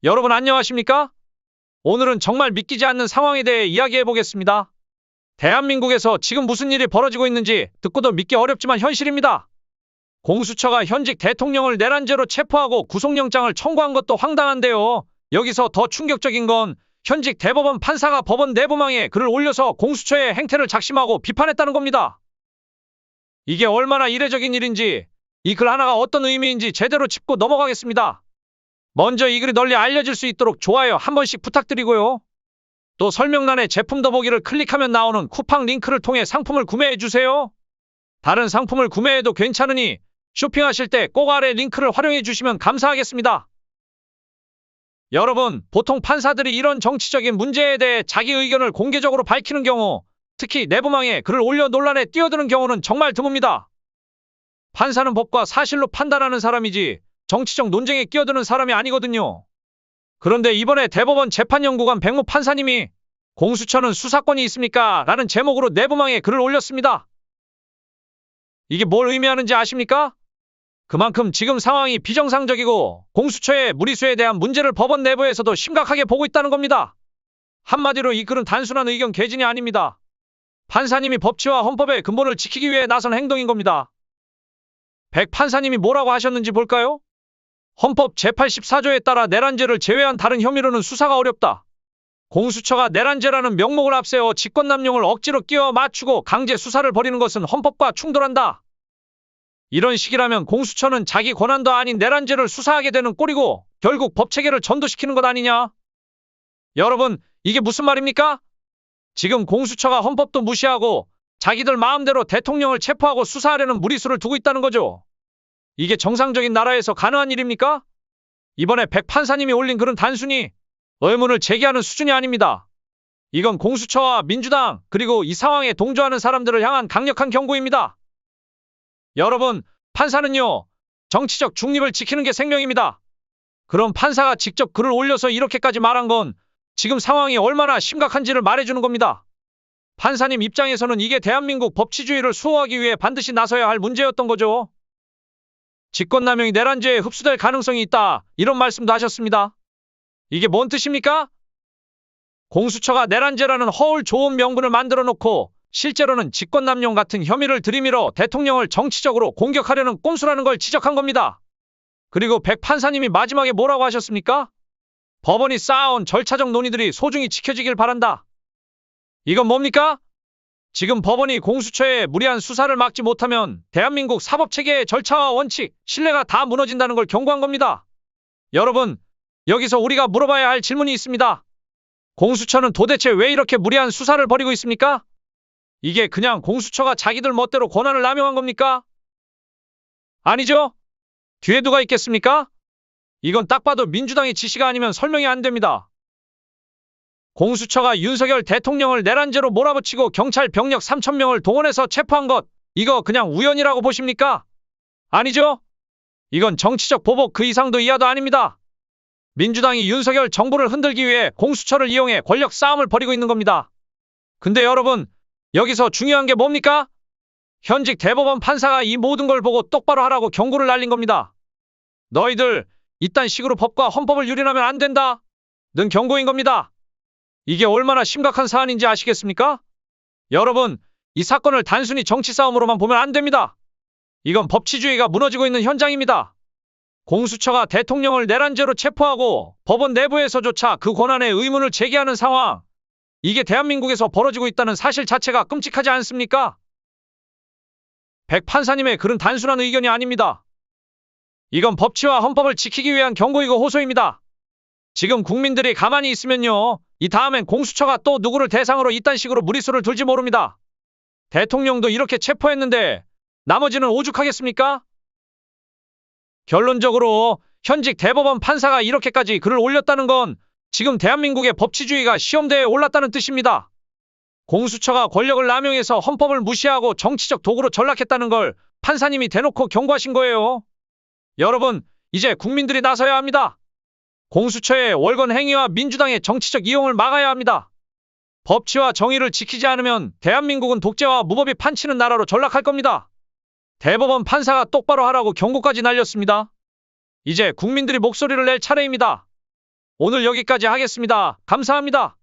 여러분 안녕하십니까? 오늘은 정말 믿기지 않는 상황에 대해 이야기해 보겠습니다. 대한민국에서 지금 무슨 일이 벌어지고 있는지 듣고도 믿기 어렵지만 현실입니다. 공수처가 현직 대통령을 내란죄로 체포하고 구속영장을 청구한 것도 황당한데요. 여기서 더 충격적인 건 현직 대법원 판사가 법원 내부망에 글을 올려서 공수처의 행태를 작심하고 비판했다는 겁니다. 이게 얼마나 이례적인 일인지, 이 글 하나가 어떤 의미인지 제대로 짚고 넘어가겠습니다. 먼저 이 글이 널리 알려질 수 있도록 좋아요 한 번씩 부탁드리고요. 또 설명란에 제품 더보기를 클릭하면 나오는 쿠팡 링크를 통해 상품을 구매해주세요. 다른 상품을 구매해도 괜찮으니 쇼핑하실 때 꼭 아래 링크를 활용해 주시면 감사하겠습니다. 여러분, 보통 판사들이 이런 정치적인 문제에 대해 자기 의견을 공개적으로 밝히는 경우, 특히 내부망에 글을 올려 논란에 뛰어드는 경우는 정말 드뭅니다. 판사는 법과 사실로 판단하는 사람이지 정치적 논쟁에 끼어드는 사람이 아니거든요. 그런데 이번에 대법원 재판연구관 백모 판사님이 공수처는 수사권이 있습니까? 라는 제목으로 내부망에 글을 올렸습니다. 이게 뭘 의미하는지 아십니까? 그만큼 지금 상황이 비정상적이고 공수처의 무리수에 대한 문제를 법원 내부에서도 심각하게 보고 있다는 겁니다. 한마디로 이 글은 단순한 의견 개진이 아닙니다. 판사님이 법치와 헌법의 근본을 지키기 위해 나선 행동인 겁니다. 백 판사님이 뭐라고 하셨는지 볼까요? 헌법 제84조에 따라 내란죄를 제외한 다른 혐의로는 수사가 어렵다. 공수처가 내란죄라는 명목을 앞세워 직권남용을 억지로 끼워 맞추고 강제 수사를 벌이는 것은 헌법과 충돌한다. 이런 식이라면 공수처는 자기 권한도 아닌 내란죄를 수사하게 되는 꼴이고 결국 법체계를 전도시키는 것 아니냐? 여러분, 이게 무슨 말입니까? 지금 공수처가 헌법도 무시하고 자기들 마음대로 대통령을 체포하고 수사하려는 무리수를 두고 있다는 거죠. 이게 정상적인 나라에서 가능한 일입니까? 이번에 백 판사님이 올린 글은 단순히 의문을 제기하는 수준이 아닙니다. 이건 공수처와 민주당 그리고 이 상황에 동조하는 사람들을 향한 강력한 경고입니다. 여러분, 판사는요, 정치적 중립을 지키는 게 생명입니다. 그럼 판사가 직접 글을 올려서 이렇게까지 말한 건 지금 상황이 얼마나 심각한지를 말해주는 겁니다. 판사님 입장에서는 이게 대한민국 법치주의를 수호하기 위해 반드시 나서야 할 문제였던 거죠. 직권남용이 내란죄에 흡수될 가능성이 있다, 이런 말씀도 하셨습니다. 이게 뭔 뜻입니까? 공수처가 내란죄라는 허울 좋은 명분을 만들어 놓고 실제로는 직권남용 같은 혐의를 들이밀어 대통령을 정치적으로 공격하려는 꼼수라는 걸 지적한 겁니다. 그리고 백 판사님이 마지막에 뭐라고 하셨습니까? 법원이 쌓아온 절차적 논의들이 소중히 지켜지길 바란다. 이건 뭡니까? 지금 법원이 공수처의 무리한 수사를 막지 못하면 대한민국 사법체계의 절차와 원칙, 신뢰가 다 무너진다는 걸 경고한 겁니다. 여러분, 여기서 우리가 물어봐야 할 질문이 있습니다. 공수처는 도대체 왜 이렇게 무리한 수사를 벌이고 있습니까? 이게 그냥 공수처가 자기들 멋대로 권한을 남용한 겁니까? 아니죠? 뒤에 누가 있겠습니까? 이건 딱 봐도 민주당의 지시가 아니면 설명이 안 됩니다. 공수처가 윤석열 대통령을 내란죄로 몰아붙이고 경찰 병력 3,000명을 동원해서 체포한 것, 이거 그냥 우연이라고 보십니까? 아니죠? 이건 정치적 보복 그 이상도 이하도 아닙니다. 민주당이 윤석열 정부를 흔들기 위해 공수처를 이용해 권력 싸움을 벌이고 있는 겁니다. 근데 여러분, 여기서 중요한 게 뭡니까? 현직 대법원 판사가 이 모든 걸 보고 똑바로 하라고 경고를 날린 겁니다. 너희들, 이딴 식으로 법과 헌법을 유린하면 안 된다. 는 경고인 겁니다. 이게 얼마나 심각한 사안인지 아시겠습니까? 여러분, 이 사건을 단순히 정치 싸움으로만 보면 안 됩니다. 이건 법치주의가 무너지고 있는 현장입니다. 공수처가 대통령을 내란죄로 체포하고 법원 내부에서조차 그 권한에 의문을 제기하는 상황. 이게 대한민국에서 벌어지고 있다는 사실 자체가 끔찍하지 않습니까? 백 판사님의 글은 단순한 의견이 아닙니다. 이건 법치와 헌법을 지키기 위한 경고이고 호소입니다. 지금 국민들이 가만히 있으면요, 이 다음엔 공수처가 또 누구를 대상으로 이딴 식으로 무리수를 둘지 모릅니다. 대통령도 이렇게 체포했는데 나머지는 오죽하겠습니까? 결론적으로 현직 대법원 판사가 이렇게까지 글을 올렸다는 건 지금 대한민국의 법치주의가 시험대에 올랐다는 뜻입니다. 공수처가 권력을 남용해서 헌법을 무시하고 정치적 도구로 전락했다는 걸 판사님이 대놓고 경고하신 거예요. 여러분, 이제 국민들이 나서야 합니다. 공수처의 월권 행위와 민주당의 정치적 이용을 막아야 합니다. 법치와 정의를 지키지 않으면 대한민국은 독재와 무법이 판치는 나라로 전락할 겁니다. 대법원 판사가 똑바로 하라고 경고까지 날렸습니다. 이제 국민들이 목소리를 낼 차례입니다. 오늘 여기까지 하겠습니다. 감사합니다.